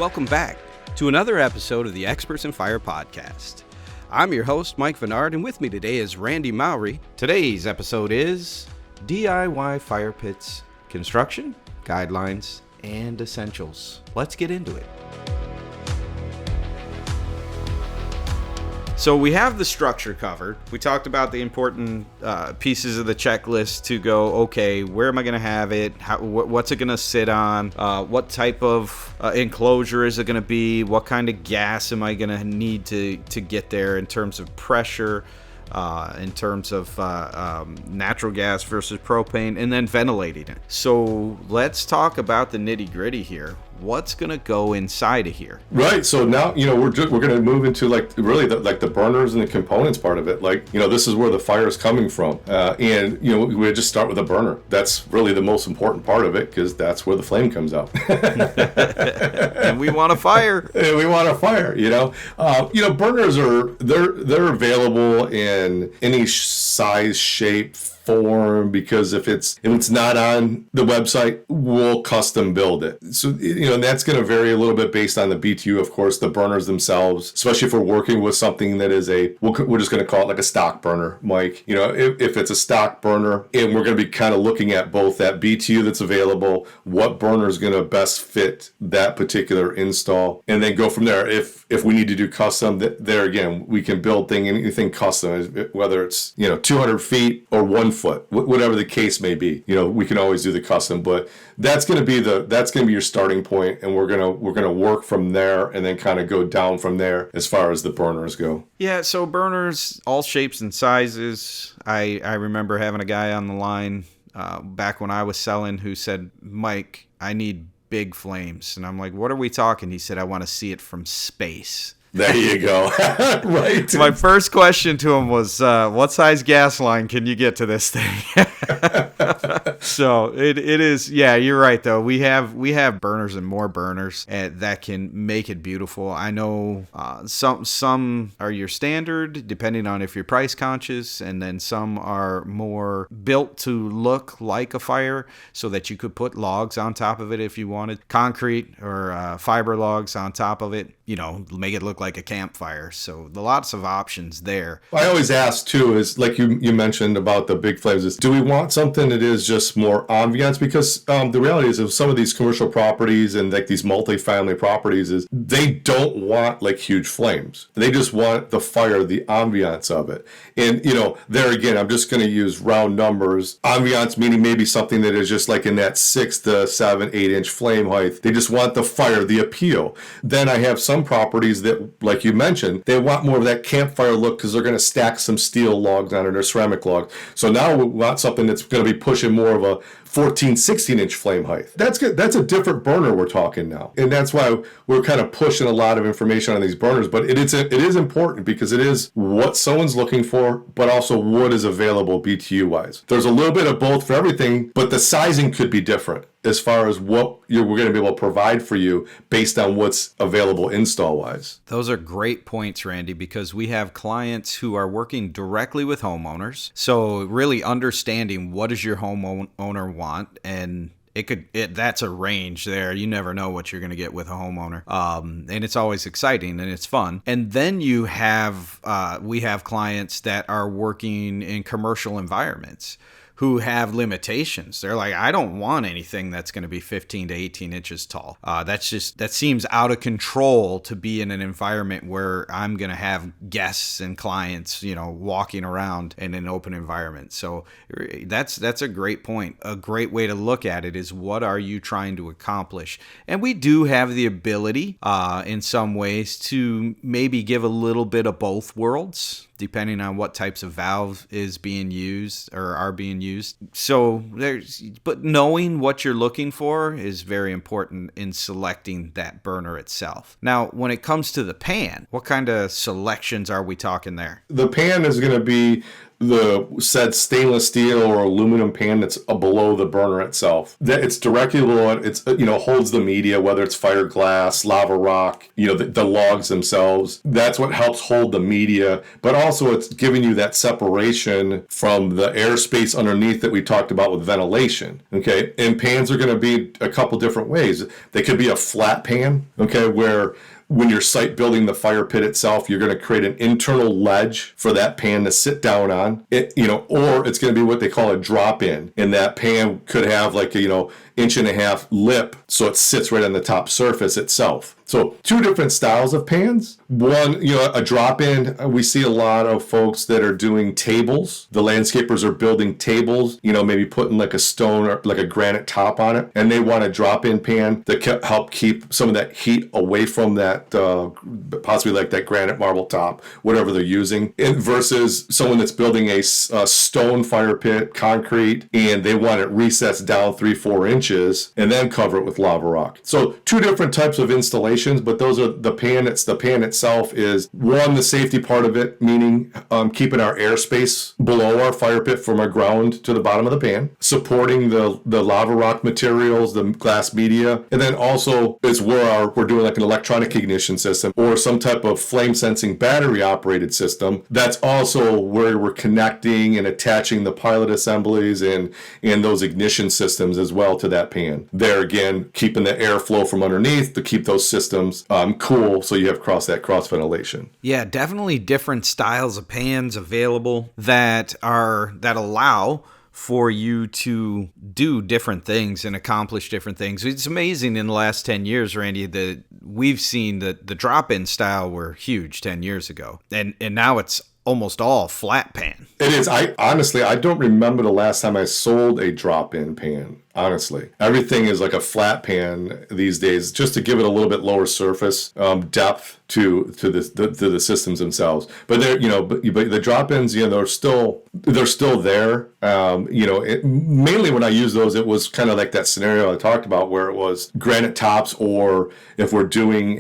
Welcome back to another episode of the Experts in Fire podcast. I'm your host, Mike Vennard, and with me today is Randy Mowry. Today's episode is DIY fire pits, construction, guidelines, and essentials. Let's get into it. So we have the structure covered. We talked about the important pieces of the checklist to go, okay, where am I going to have it? What's it going to sit on? What type of enclosure is it going to be? What kind of gas am I going to need to get there in terms of pressure, in terms of natural gas versus propane, and then ventilating it. So let's talk about the nitty gritty here. What's going to go inside of here? Right. So now, we're going to move into the burners and the components part of it. This is where the fire is coming from. We just start with a burner. That's really the most important part of it because that's where the flame comes out. And we want a fire. Burners they're available in any size, shape, form, because if it's not on the website, we'll custom build it. So and that's going to vary a little bit based on the BTU, of course, the burners themselves, especially if we're working with something that is we're just going to call it like a stock burner, Mike. If it's a stock burner, and we're going to be kind of looking at both that BTU that's available, what burner is going to best fit that particular install, and then go from there. If we need to do custom, there again, we can build anything custom, whether it's 200 feet or 1 foot, whatever the case may be. We can always do the custom, but that's going to be your starting point, and we're gonna work from there, and then kind of go down from there as far as the burners go. Yeah, so burners, all shapes and sizes. I remember having a guy on the line back when I was selling who said, "Mike, I need big flames," and I'm like, "What are we talking?" He said, "I want to see it from space." There you go. Right. My first question to him was, what size gas line can you get to this thing? So it is, yeah, you're right though. We have burners and more burners that can make it beautiful. I know some are your standard, depending on if you're price conscious, and then some are more built to look like a fire so that you could put logs on top of it if you wanted, concrete or fiber logs on top of it, make it look like a campfire. So lots of options there. I always ask too, is like you mentioned about the big flames, is do we want something that is just more ambiance? Because the reality is of some of these commercial properties and like these multi-family properties is they don't want like huge flames. They just want the fire, the ambiance of it. And there again, I'm just going to use round numbers. Ambiance meaning maybe something that is just like in that 6 to 7, 8 inch flame height. They just want the fire, the appeal. Then I have some properties that, like you mentioned, they want more of that campfire look because they're going to stack some steel logs on it or ceramic logs. So now we want something that's going to be pushing more of a 14, 16 inch flame height. That's good. That's a different burner we're talking now. And that's why we're kind of pushing a lot of information on these burners. But it is important because it is what someone's looking for, but also what is available BTU wise. There's a little bit of both for everything, but the sizing could be different as far as what we're going to be able to provide for you based on what's available install-wise. Those are great points, Randy, because we have clients who are working directly with homeowners. So really understanding what does your homeowner want, and that's a range there. You never know what you're going to get with a homeowner. And it's always exciting and it's fun. And then we have clients that are working in commercial environments who have limitations. They're like, I don't want anything that's going to be 15 to 18 inches tall. That seems out of control to be in an environment where I'm going to have guests and clients, walking around in an open environment. So that's a great point. A great way to look at it is, what are you trying to accomplish? And we do have the ability in some ways to maybe give a little bit of both worlds, depending on what types of valve is being used or are being used. So but knowing what you're looking for is very important in selecting that burner itself. Now, when it comes to the pan, what kind of selections are we talking there? The pan is going to be the said stainless steel or aluminum pan that's below the burner itself. That it's directly below it. It's, holds the media, whether it's fiberglass, lava rock, the logs themselves. That's what helps hold the media, but also it's giving you that separation from the airspace underneath that we talked about with ventilation. Okay, and pans are going to be a couple different ways. They could be a flat pan, okay, where when you're site building the fire pit itself, you're going to create an internal ledge for that pan to sit down on. Or it's going to be what they call a drop in, and that pan could have like a 1.5-inch lip, so it sits right on the top surface itself. So two different styles of pans. One, a drop-in, we see a lot of folks that are doing tables. The landscapers are building tables, maybe putting like a stone or like a granite top on it, and they want a drop-in pan that can help keep some of that heat away from that, possibly like that granite marble top, whatever they're using, versus someone that's building a stone fire pit, concrete, and they want it recessed down 3-4 inches and then cover it with lava rock. So two different types of installations, but those are the pan. The pan itself is one, the safety part of it, meaning keeping our airspace below our fire pit from our ground to the bottom of the pan, supporting the lava rock materials, the glass media, and then also is where we're doing like an electronic ignition system or some type of flame sensing battery operated system. That's also where we're connecting and attaching the pilot assemblies and those ignition systems as well to that pan. There again, keeping the airflow from underneath to keep those systems cool, so you have cross ventilation. Yeah, definitely different styles of pans available that allow for you to do different things and accomplish different things. It's amazing in the last 10 years, Randy, that we've seen that the drop-in style were huge 10 years ago. And now it's almost all flat pan. It is. I don't remember the last time I sold a drop-in pan. Honestly, everything is like a flat pan these days, just to give it a little bit lower surface depth to the systems themselves. But they're but the drop-ins, they're still there. Mainly when I use those, it was kind of like that scenario I talked about where it was granite tops, or if we're doing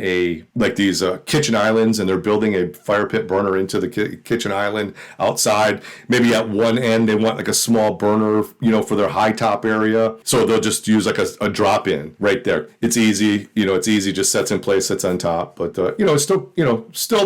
these kitchen islands and they're building a fire pit burner into the kitchen island outside. Maybe at one end they want like a small burner, for their high top area. So they'll just use like a drop in right there. It's easy, just sets in place, sits on top. But it's still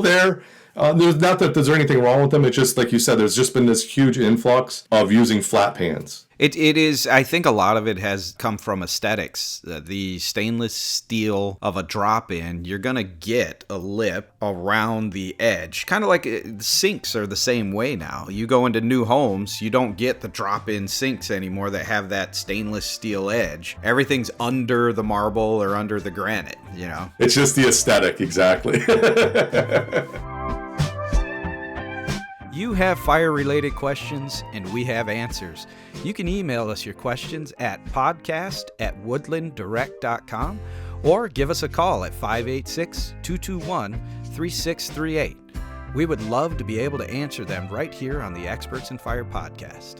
there. There's not that there's anything wrong with them. It's just like you said, there's just been this huge influx of using flat pans. It is, I think a lot of it has come from aesthetics. The stainless steel of a drop-in, you're going to get a lip around the edge. Kind of like sinks are the same way now. You go into new homes, you don't get the drop-in sinks anymore that have that stainless steel edge. Everything's under the marble or under the granite, It's just the aesthetic, exactly. You have fire-related questions, and we have answers. You can email us your questions at podcast@woodlanddirect.com or give us a call at 586-221-3638. We would love to be able to answer them right here on the Experts in Fire podcast.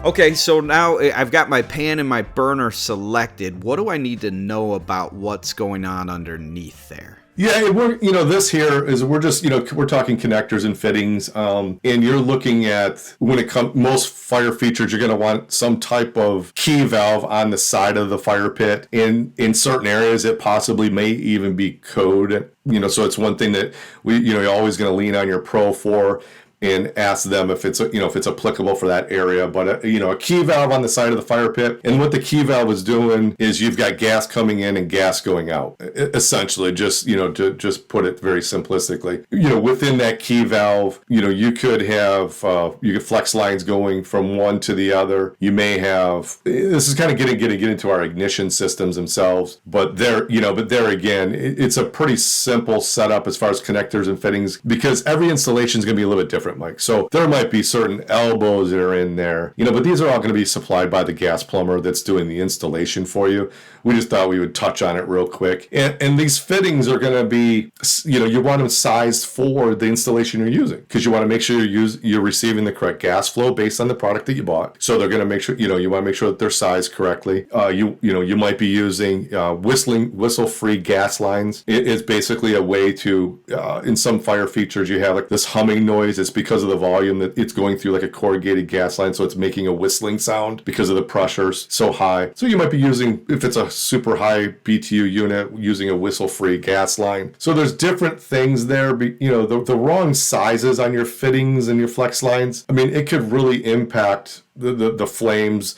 Okay, so now I've got my pan and my burner selected. What do I need to know about what's going on underneath there? Yeah, this here is, we're just, we're talking connectors and fittings, and you're looking at, when it comes, most fire features, you're going to want some type of key valve on the side of the fire pit. In certain areas, it possibly may even be code, so it's one thing that you're always going to lean on your pro for and ask them if it's applicable for that area. But a key valve on the side of the fire pit, and what the key valve is doing is you've got gas coming in and gas going out. Essentially, just to just put it very simplistically, within that key valve, you could have flex lines going from one to the other. You may have, this is kind of getting into our ignition systems themselves, but there again, it's a pretty simple setup as far as connectors and fittings, because every installation is going to be a little bit different. it, Mike. So there might be certain elbows that are in there, but these are all going to be supplied by the gas plumber that's doing the installation for you. We just thought we would touch on it real quick. And these fittings are going to be, you want them sized for the installation you're using, because you want to make sure you're receiving the correct gas flow based on the product that you bought. So they're going to make sure, you want to make sure that they're sized correctly. You might be using whistle-free gas lines. It's basically a way to, in some fire features, you have like this humming noise. It's because of the volume that it's going through like a corrugated gas line, so it's making a whistling sound because of the pressures so high. So you might be using, if it's a super high BTU unit, using a whistle-free gas line. So there's different things there. The wrong sizes on your fittings and your flex lines, I mean, it could really impact the flames,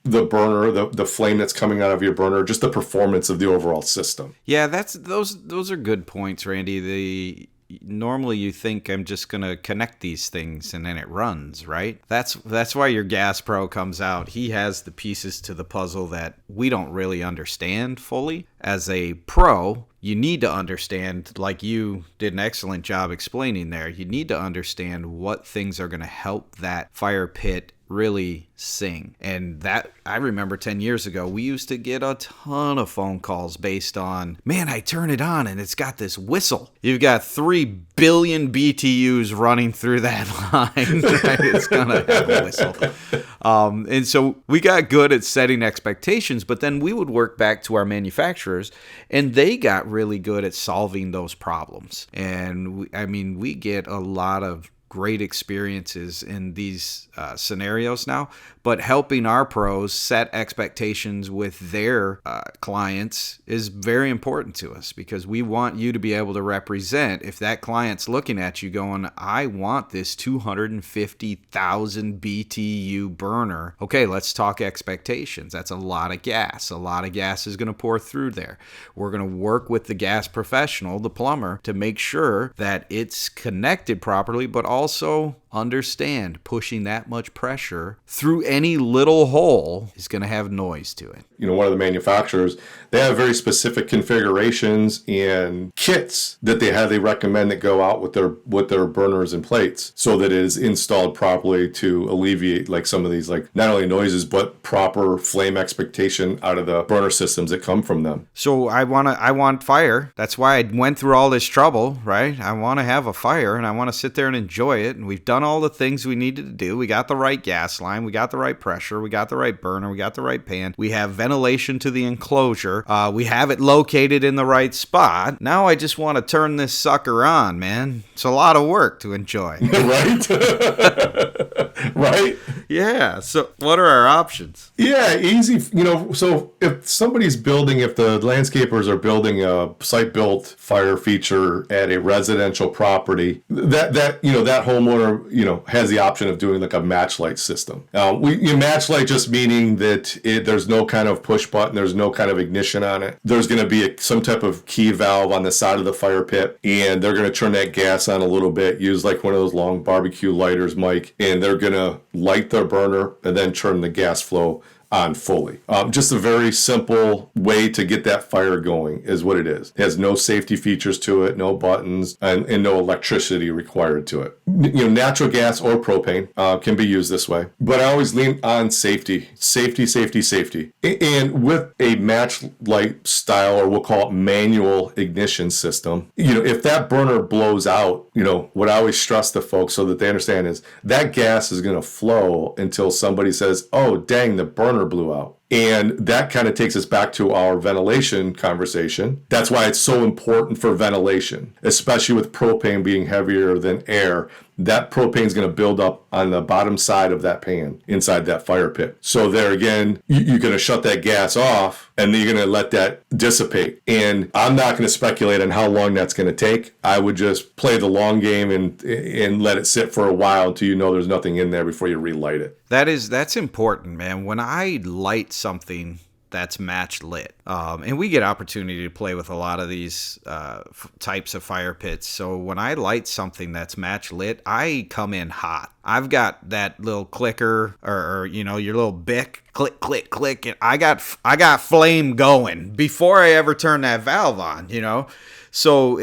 the burner, the flame that's coming out of your burner, just the performance of the overall system. Yeah, those are good points, Randy. Normally you think I'm just going to connect these things and then it runs, right? That's why your gas pro comes out. He has the pieces to the puzzle that we don't really understand fully. As a pro, you need to understand, like you did an excellent job explaining there, you need to understand what things are going to help that fire pit really sing. And that, I remember 10 years ago, we used to get a ton of phone calls based on, man, I turn it on and it's got this whistle. You've got 3 billion BTUs running through that line, right? It's gonna have a whistle. And so we got good at setting expectations, but then we would work back to our manufacturers and they got really good at solving those problems. And we get a lot of great experiences in these scenarios now, but helping our pros set expectations with their clients is very important to us, because we want you to be able to represent, if that client's looking at you going, I want this 250,000 BTU burner. Okay, let's talk expectations. That's a lot of gas. A lot of gas is going to pour through there. We're going to work with the gas professional, the plumber, to make sure that it's connected properly, but also understand pushing that much pressure through any little hole is going to have noise to it. One of the manufacturers, they have very specific configurations and kits that they recommend that go out with their burners and plates, so that it is installed properly to alleviate like some of these, like not only noises but proper flame expectation out of the burner systems that come from them. So I want fire. That's why I went through all this trouble, right? I want to have a fire and I want to sit there and enjoy it. And we've done all the things we needed to do. We got the right gas line, we got the right pressure, we got the right burner, we got the right pan, we have ventilation to the enclosure, we have it located in the right spot. Now I just want to turn this sucker on, man. It's a lot of work to enjoy. Right? Right? Yeah. So what are our options? Yeah, easy. So if the landscapers are building a site-built fire feature at a residential property, that homeowner, has the option of doing like a match light system. Match light just meaning that there's no kind of push button, there's no kind of ignition on it. There's going to be some type of key valve on the side of the fire pit, and they're going to turn that gas on a little bit, use like one of those long barbecue lighters, Mike, and they're going to light their burner and then turn the gas flow on fully. Just a very simple way to get that fire going is what it is. It has no safety features to it, no buttons, and no electricity required to it. Natural gas or propane can be used this way. But I always lean on safety. Safety, safety, safety. And with a match light style, or we'll call it manual ignition system, if that burner blows out, what I always stress to folks so that they understand is that gas is going to flow until somebody says, oh, dang, the burner blew out. And that kind of takes us back to our ventilation conversation. That's why it's so important for ventilation, especially with propane being heavier than air. That propane is going to build up on the bottom side of that pan inside that fire pit. So there again, you're going to shut that gas off and then you're going to let that dissipate. And I'm not going to speculate on how long that's going to take. I would just play the long game and let it sit for a while until there's nothing in there before you relight it. That's important, man. When I light something that's match lit, and we get opportunity to play with a lot of these types of fire pits. So when I light something that's match lit, I come in hot. I've got that little clicker or your little bic, click, click, click. And I got flame going before I ever turn that valve on. So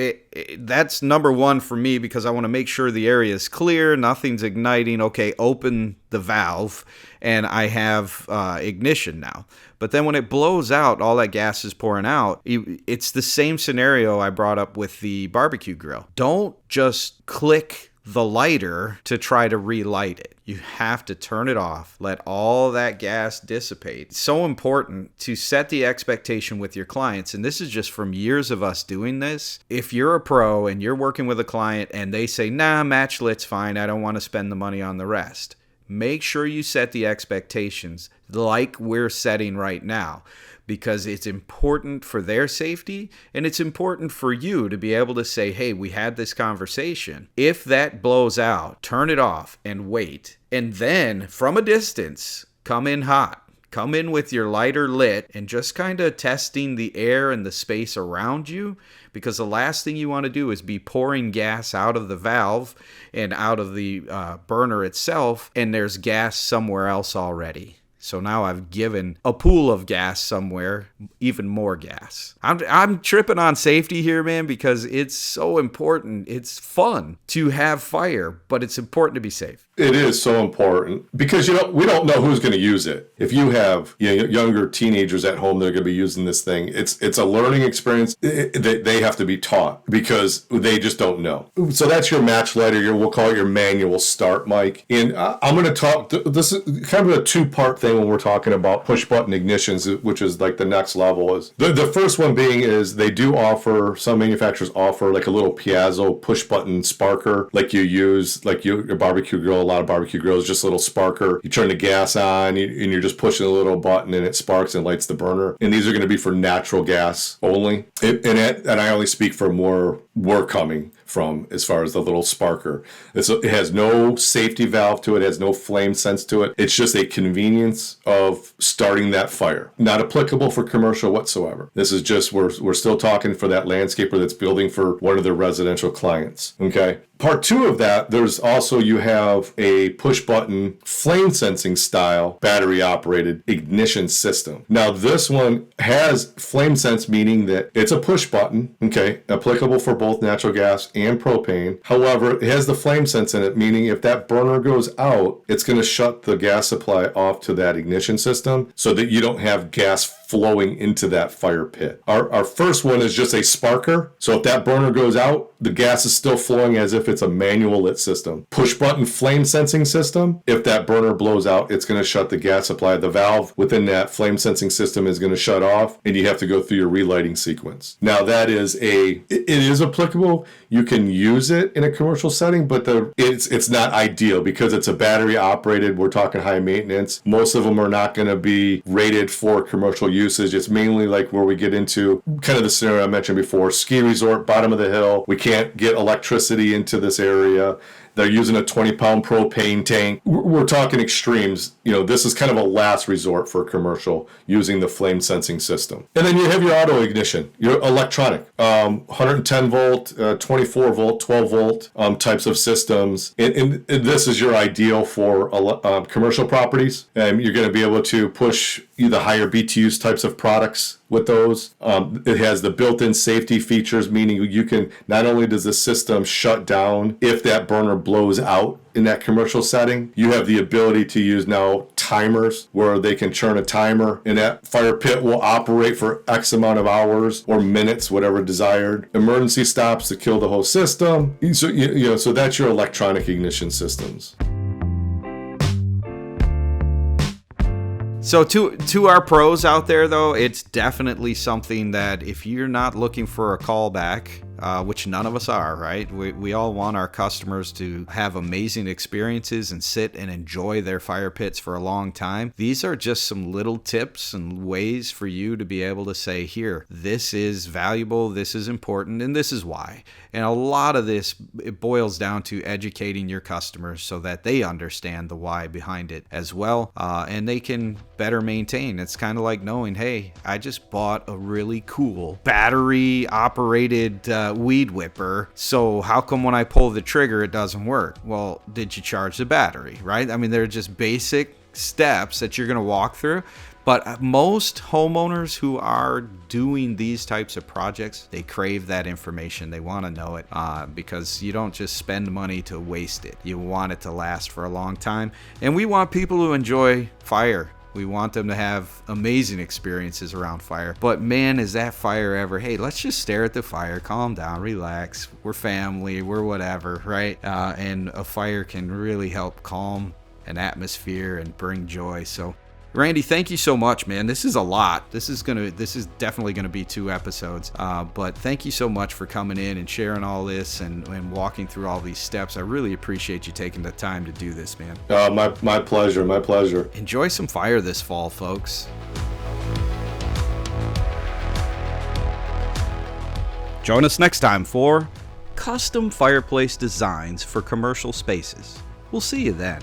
that's number one for me, because I want to make sure the area is clear, nothing's igniting. Okay, open the valve, and I have ignition now. But then when it blows out, all that gas is pouring out. It's the same scenario I brought up with the barbecue grill. Don't just click the lighter to try to relight it. You have to turn it off, let all that gas dissipate. It's so important to set the expectation with your clients, and this is just from years of us doing this. If you're a pro and you're working with a client and they say, nah, match lit's fine, I don't want to spend the money on the rest, make sure you set the expectations like we're setting right now, because it's important for their safety, and it's important for you to be able to say, hey, we had this conversation. If that blows out, turn it off and wait. And then from a distance, come in hot. Come in with your lighter lit and just kind of testing the air and the space around you, because the last thing you want to do is be pouring gas out of the valve and out of the burner itself, and there's gas somewhere else already. So now I've given a pool of gas somewhere, even more gas. I'm tripping on safety here, man, because it's so important. It's fun to have fire, but it's important to be safe. It is so important because we don't know who's going to use it. If you have younger teenagers at home that are going to be using this thing, it's a learning experience. They have to be taught because they just don't know. So that's your match lighter. We'll call it your manual start, Mike. And I'm going to talk. This is kind of a two-part thing when we're talking about push button ignitions, which is like the next level. Is the first one being is they do offer, some manufacturers offer like a little piezo push button sparker, like you use like your barbecue grill. A lot of barbecue grills, just a little sparker. You turn the gas on and you're just pushing a little button and it sparks and lights the burner. And these are going to be for natural gas only. And I only speak from where we're coming from as far as the little sparker. It has no safety valve to it. It has no flame sense to it. It's just a convenience of starting that fire. Not applicable for commercial whatsoever. This is just, we're still talking for that landscaper that's building for one of their residential clients. Okay. Part two of that, there's also, you have a push button flame sensing style battery operated ignition system. Now this one has flame sense, meaning that it's a push button, okay, applicable for both natural gas and propane. However, it has the flame sense in it, meaning if that burner goes out, it's going to shut the gas supply off to that ignition system so that you don't have gas flowing into that fire pit. Our first one is just a sparker. So if that burner goes out, the gas is still flowing as if it's a manual lit system. Push button flame sensing system. If that burner blows out, it's going to shut the gas supply. The valve within that flame sensing system is going to shut off and you have to go through your relighting sequence. Now that is it is applicable. You can use it in a commercial setting, but it's not ideal because it's a battery operated. We're talking high maintenance. Most of them are not going to be rated for commercial usage. It's mainly like where we get into kind of the scenario I mentioned before, ski resort, bottom of the hill. We can't get electricity into this area. They're using a 20-pound propane tank. We're talking extremes. This is kind of a last resort for commercial using the flame sensing system. And then you have your auto ignition, your electronic, 110 volt, 24 volt, 12 volt types of systems. And this is your ideal for commercial properties. And you're going to be able to push the higher BTUs types of products with those. It has the built-in safety features, meaning you can, not only does the system shut down if that burner blows out in that commercial setting, you have the ability to use now timers where they can turn a timer and that fire pit will operate for X amount of hours or minutes, whatever desired. Emergency stops to kill the whole system. So that's your electronic ignition systems. So to our pros out there, though, it's definitely something that if you're not looking for a callback, which none of us are, right? We all want our customers to have amazing experiences and sit and enjoy their fire pits for a long time. These are just some little tips and ways for you to be able to say, here, this is valuable, this is important, and this is why. And a lot of this, it boils down to educating your customers so that they understand the why behind it as well, and they can better maintain. It's kind of like knowing, hey, I just bought a really cool battery-operated a weed whipper, so how come when I pull the trigger it doesn't work? Well, did you charge the battery, right? I mean, they're just basic steps that you're going to walk through. But most homeowners who are doing these types of projects, they crave that information. They want to know it because you don't just spend money to waste it. You want it to last for a long time. And we want people to enjoy fire. We want them to have amazing experiences around fire. But man, is that fire ever, hey, let's just stare at the fire, calm down, relax. We're family, we're whatever, right? And a fire can really help calm an atmosphere and bring joy. So Randy, thank you so much, man. This is a lot. This is definitely gonna be 2 episodes. But thank you so much for coming in and sharing all this and walking through all these steps. I really appreciate you taking the time to do this, man. My pleasure. My pleasure. Enjoy some fire this fall, folks. Join us next time for Custom Fireplace Designs for Commercial Spaces. We'll see you then.